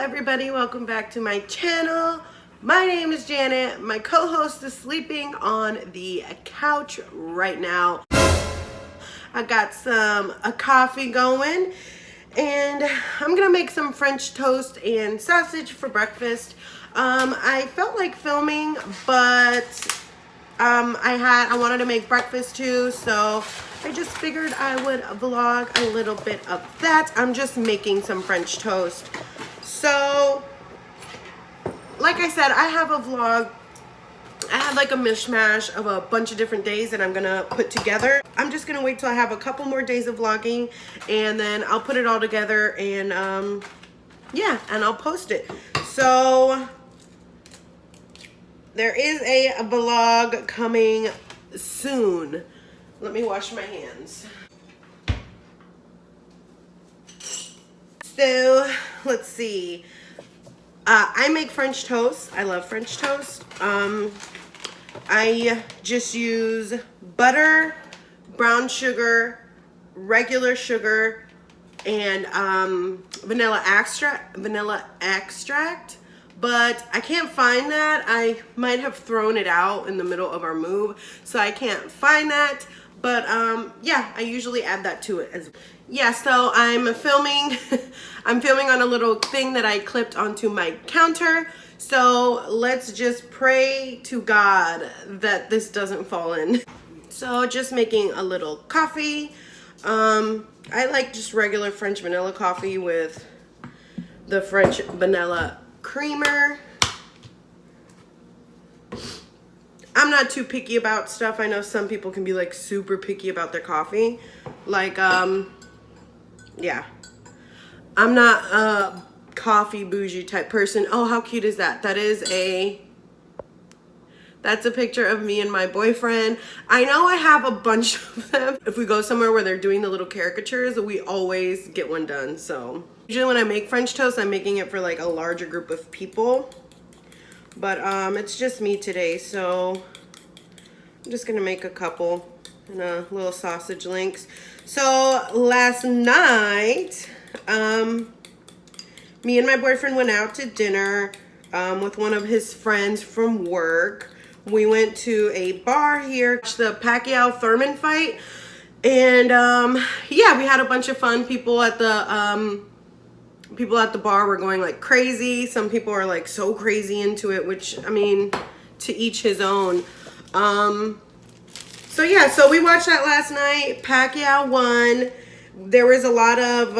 everybody, welcome back to my channel. My name is Janet. My co-host is sleeping on the couch right now. I got a coffee going and I'm gonna make some French toast and sausage for breakfast. I felt like filming, but I wanted to make breakfast too, so I just figured I would vlog a little bit of that. I'm just making some French toast. So, like I said, I have a vlog. I have like a mishmash of a bunch of different days that I'm gonna put together. I'm just gonna wait till I have a couple more days of vlogging, and then I'll put it all together and yeah, and I'll post it. So there is a vlog coming soon. Let me wash my hands. So let's see. I make French toast. I love French toast. I just use butter, brown sugar, regular sugar, and vanilla extract. But I can't find that. I might have thrown it out in the middle of our move, so I can't find that. But yeah, I usually add that to it as well. Yeah, so I'm filming I'm filming on a little thing that I clipped onto my counter. So let's just pray to God that this doesn't fall in. So just making a little coffee. I like just regular French vanilla coffee with the French vanilla creamer. I'm not too picky about stuff. I know some people can be like super picky about their coffee. Like, yeah. I'm not a coffee bougie type person. Oh, how cute is that? That's a picture of me and my boyfriend. I know I have a bunch of them. If we go somewhere where they're doing the little caricatures, we always get one done. So usually when I make French toast, I'm making it for like a larger group of people. But it's just me today, so I'm just gonna make a couple and a little sausage links. So last night, me and my boyfriend went out to dinner with one of his friends from work. We went to a bar here, the Pacquiao-Thurman fight, and yeah, we had a bunch of fun. People at the bar were going like crazy. Some people are like so crazy into it, which, I mean, to each his own. So yeah, so we watched that last night. Pacquiao won. There was a lot of,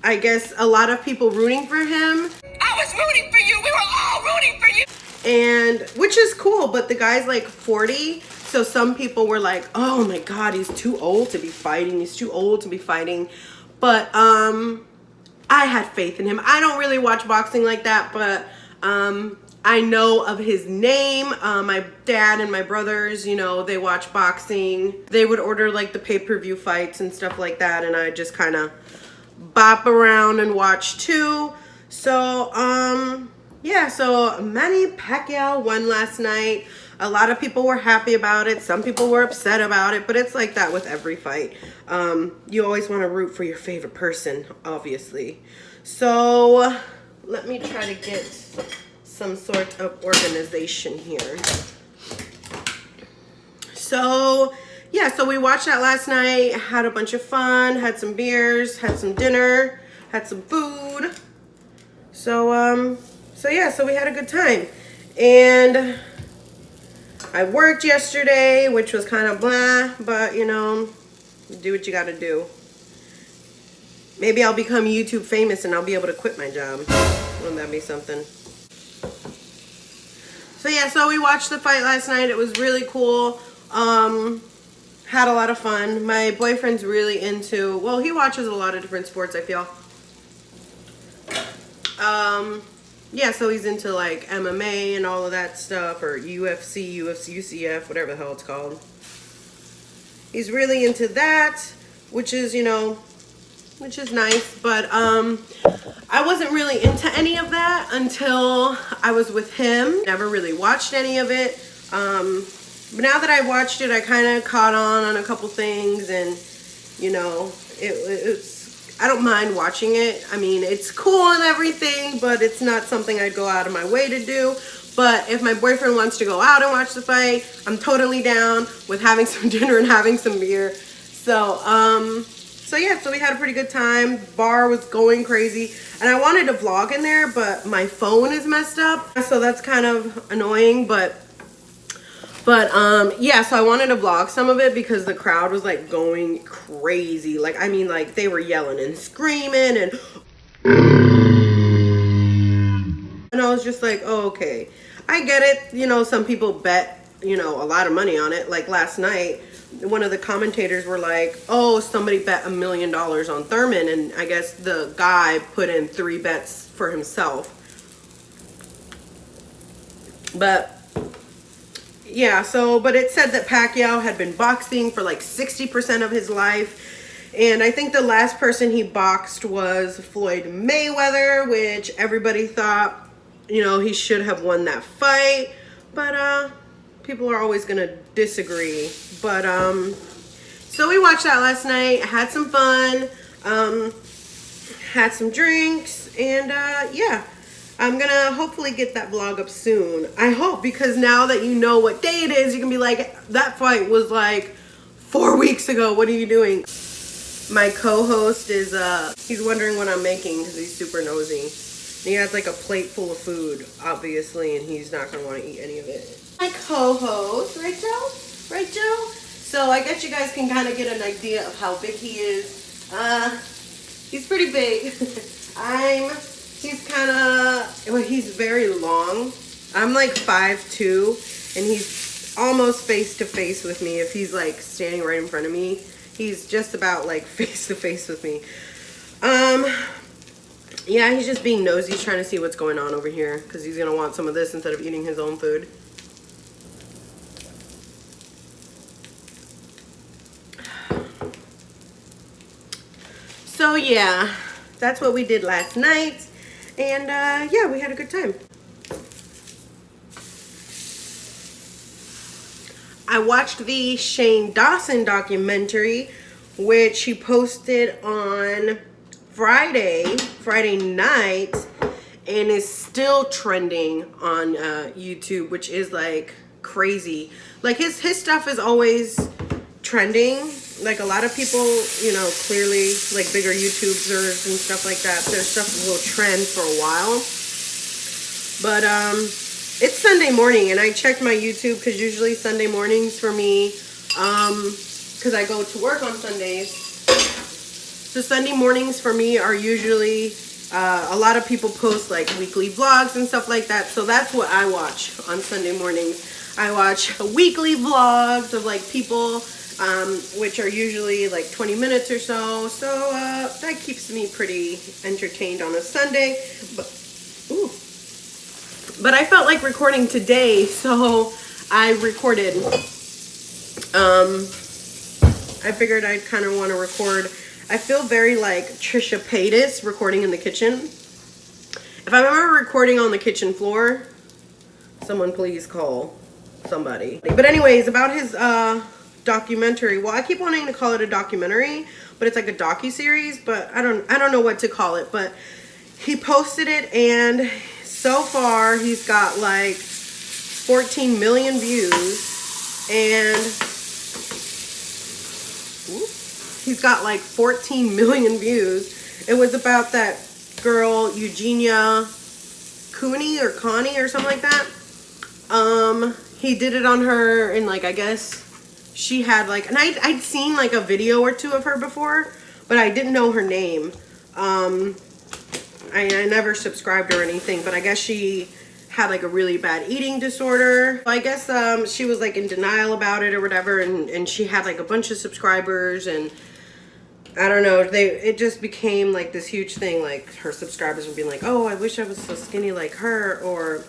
I guess, a lot of people rooting for him. I was rooting for you. We were all rooting for you. And, which is cool, but the guy's like 40. So some people were like, oh my God, he's too old to be fighting. He's too old to be fighting. But, I had faith in him. I don't really watch boxing like that, but I know of his name. My dad and my brothers, you know, they watch boxing. They would order like the pay-per-view fights and stuff like that, and I just kind of bop around and watch too. So, yeah, so Manny Pacquiao won last night. A lot of people were happy about it. Some people were upset about it, but it's like that with every fight. You always want to root for your favorite person, obviously. So let me try to get some sort of organization here. So yeah, so we watched that last night, had a bunch of fun, had some beers, had some dinner, had some food. So yeah, so we had a good time. And I worked yesterday, which was kind of blah, but you know, do what you gotta do. Maybe I'll become YouTube famous and I'll be able to quit my job. Wouldn't that be something? So yeah, so we watched the fight last night. It was really cool. Had a lot of fun. My boyfriend's really into, well, he watches a lot of different sports, I feel. Yeah, so he's into like MMA and all of that stuff, or UFC, UCF, whatever the hell it's called. He's really into that, which is, you know, which is nice, but I wasn't really into any of that until I was with him. Never really watched any of it. But now that I watched it, I kind of caught on a couple things, and you know, it's I don't mind watching it. I mean, it's cool and everything, but it's not something I'd go out of my way to do. But if my boyfriend wants to go out and watch the fight, I'm totally down with having some dinner and having some beer. So, so yeah, so we had a pretty good time. Bar was going crazy. And I wanted to vlog in there, but my phone is messed up. So that's kind of annoying, but yeah, so I wanted to vlog some of it because the crowd was like going crazy. Like, I mean, like they were yelling and screaming and I was just like, oh, okay. I get it. You know, some people bet, you know, a lot of money on it. Like last night, one of the commentators were like, oh, somebody bet $1 million on Thurman. And I guess the guy put in 3 bets for himself. But yeah, so, but it said that Pacquiao had been boxing for like 60% of his life. And I think the last person he boxed was Floyd Mayweather, which everybody thought, you know, he should have won that fight. But people are always going to disagree. But so we watched that last night, had some fun, had some drinks, and yeah. I'm gonna hopefully get that vlog up soon. I hope, because now that you know what day it is, you can be like, that fight was like 4 weeks ago. What are you doing? My co-host is, he's wondering what I'm making because he's super nosy. And he has like a plate full of food, obviously, and he's not gonna want to eat any of it. My co-host, right, Joe? Right, Joe? So I guess you guys can kind of get an idea of how big he is. He's pretty big. He's kind of, well, he's very long. I'm like 5'2", and he's almost face to face with me. If he's like standing right in front of me, he's just about like face to face with me. Yeah, he's just being nosy. He's trying to see what's going on over here because he's going to want some of this instead of eating his own food. So yeah, that's what we did last night. And yeah, we had a good time. I watched the Shane Dawson documentary, which he posted on Friday night, and is still trending on YouTube, which is like crazy. Like his stuff is always trending. Like a lot of people, you know, clearly like bigger YouTubers and stuff like that, their stuff will trend for a while. But it's Sunday morning, and I checked my YouTube because usually Sunday mornings for me, because I go to work on Sundays. So Sunday mornings for me are usually a lot of people post like weekly vlogs and stuff like that. So that's what I watch on Sunday mornings. I watch weekly vlogs of like people, which are usually like 20 minutes or so. So that keeps me pretty entertained on a Sunday. But I felt like recording today, so I recorded. I figured I'd kind of want to record. I feel very like Trisha Paytas recording in the kitchen. If I'm ever recording on the kitchen floor, someone please call somebody. But anyways, about his documentary. Well, I keep wanting to call it a documentary, but it's like a docu-series, but I don't know what to call it. But he posted it, and so far he's got like 14 million views, and he's got like 14 million views. It was about that girl Eugenia Cooney or Connie or something like that. He did it on her, and like I guess she had like, and I'd seen like a video or two of her before, but I didn't know her name. I never subscribed or anything, but I guess she had like a really bad eating disorder. I guess she was like in denial about it or whatever, and she had like a bunch of subscribers, and I don't know, it just became like this huge thing. Like her subscribers would be like, oh, I wish I was so skinny like her, or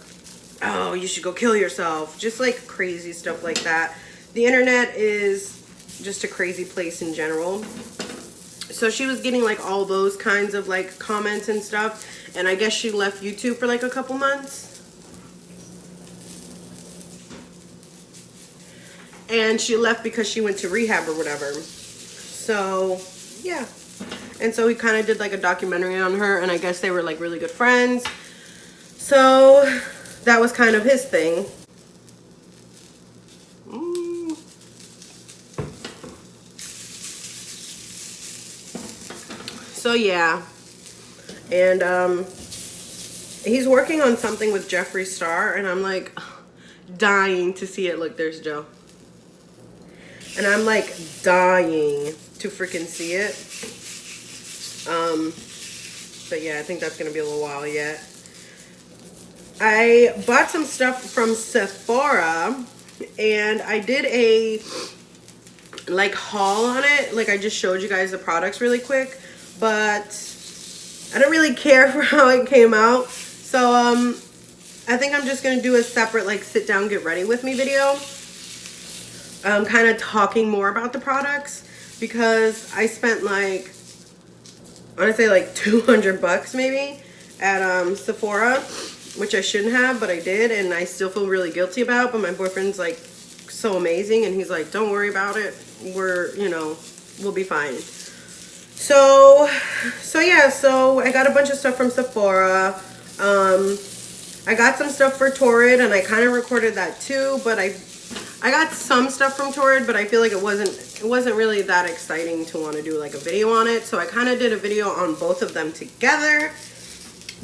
oh, you should go kill yourself. Just like crazy stuff like that. The internet is just a crazy place in general. So she was getting like all those kinds of like comments and stuff, and I guess she left YouTube for like a couple months. And she left because she went to rehab or whatever. So yeah, And so he kind of did like a documentary on her, and I guess they were like really good friends. So that was kind of his thing. So yeah, and he's working on something with Jeffree Star, and I'm like dying to see it. Look, there's Joe. And I'm like dying to freaking see it. But yeah, I think that's gonna be a little while yet. I bought some stuff from Sephora, and I did a like haul on it. Like I just showed you guys the products really quick, but I don't really care for how it came out. So I think I'm just gonna do a separate like sit down get ready with me video. Kind of talking more about the products, because I spent like, I want to say like 200 bucks maybe at Sephora, which I shouldn't have, but I did, and I still feel really guilty about. But my boyfriend's like so amazing, and he's like, don't worry about it, we're, you know, we'll be fine. So yeah, so I got a bunch of stuff from Sephora. I got some stuff for Torrid, and I kind of recorded that too, but I got some stuff from Torrid, but I feel like it wasn't really that exciting to want to do like a video on it. So I kind of did a video on both of them together,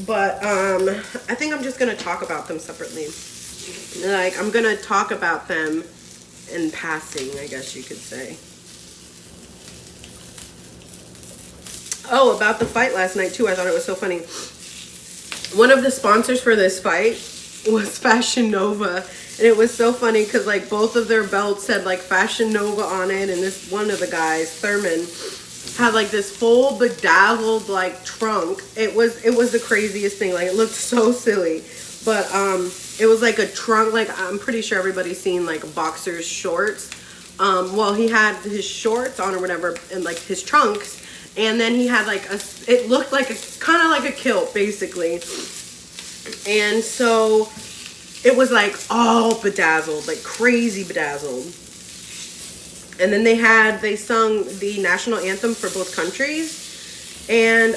but I think I'm just gonna talk about them separately. Like I'm gonna talk about them in passing, I guess you could say. Oh, about the fight last night too, I thought it was so funny. One of the sponsors for this fight was Fashion Nova. And it was so funny because like both of their belts said like Fashion Nova on it, and this one of the guys, Thurman, had like this full bedazzled like trunk. It was the craziest thing. Like it looked so silly, but it was like a trunk. Like I'm pretty sure everybody's seen like boxers shorts. Well, he had his shorts on or whatever, and like his trunks, and then he had like it looked like a kind of like a kilt basically, and so it was like all bedazzled, like crazy bedazzled. And then they sung the national anthem for both countries. And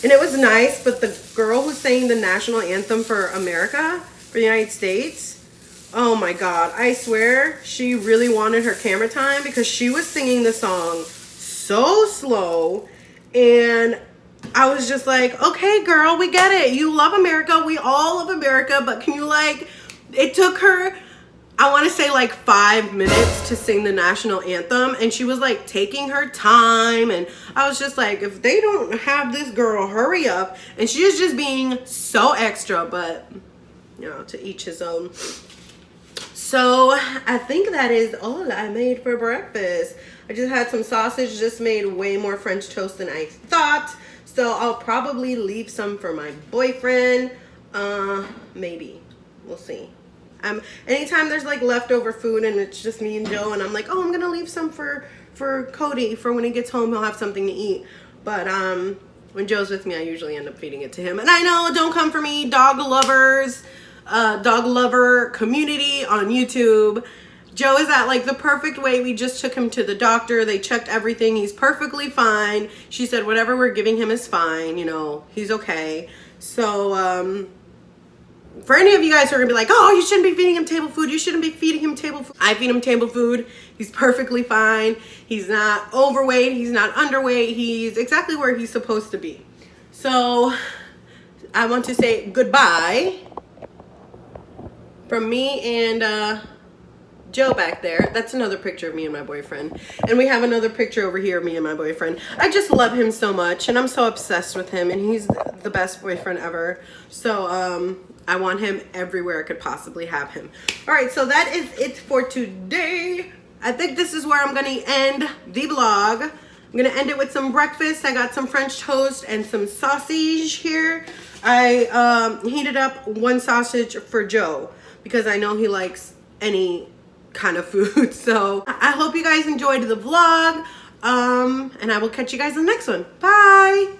it was nice, but the girl who sang the national anthem for America, for the United States, oh my God, I swear she really wanted her camera time, because she was singing the song so slow, and I was just like, okay, girl, we get it. You love America. We all love America. But can you like, it took her, I want to say like 5 minutes to sing the national anthem. And she was like taking her time. And I was just like, if they don't have this girl, hurry up. And she was just being so extra. But, you know, to each his own. So I think that is all I made for breakfast. I just had some sausage, just made way more French toast than I thought. So I'll probably leave some for my boyfriend. Maybe. We'll see. Anytime there's like leftover food and it's just me and Joe, and I'm like, oh, I'm gonna leave some for Cody, for when he gets home, he'll have something to eat. But when Joe's with me, I usually end up feeding it to him. And I know, don't come for me, dog lovers, dog lover community on YouTube. Joe is at like the perfect weight. We just took him to the doctor. They checked everything. He's perfectly fine. She said whatever we're giving him is fine. You know, he's okay. So for any of you guys who are gonna be like, oh, you shouldn't be feeding him table food, you shouldn't be feeding him table food, I feed him table food. He's perfectly fine. He's not overweight. He's not underweight. He's exactly where he's supposed to be. So I want to say goodbye from me and Joe back there. That's another picture of me and my boyfriend. And we have another picture over here of me and my boyfriend. I just love him so much, and I'm so obsessed with him, and he's the best boyfriend ever. So I want him everywhere I could possibly have him. All right, so that is it for today. I think this is where I'm gonna end the vlog. I'm gonna end it with some breakfast. I got some French toast and some sausage here. I heated up one sausage for Joe because I know he likes any kind of food. So I hope you guys enjoyed the vlog, and I will catch you guys in the next one. Bye.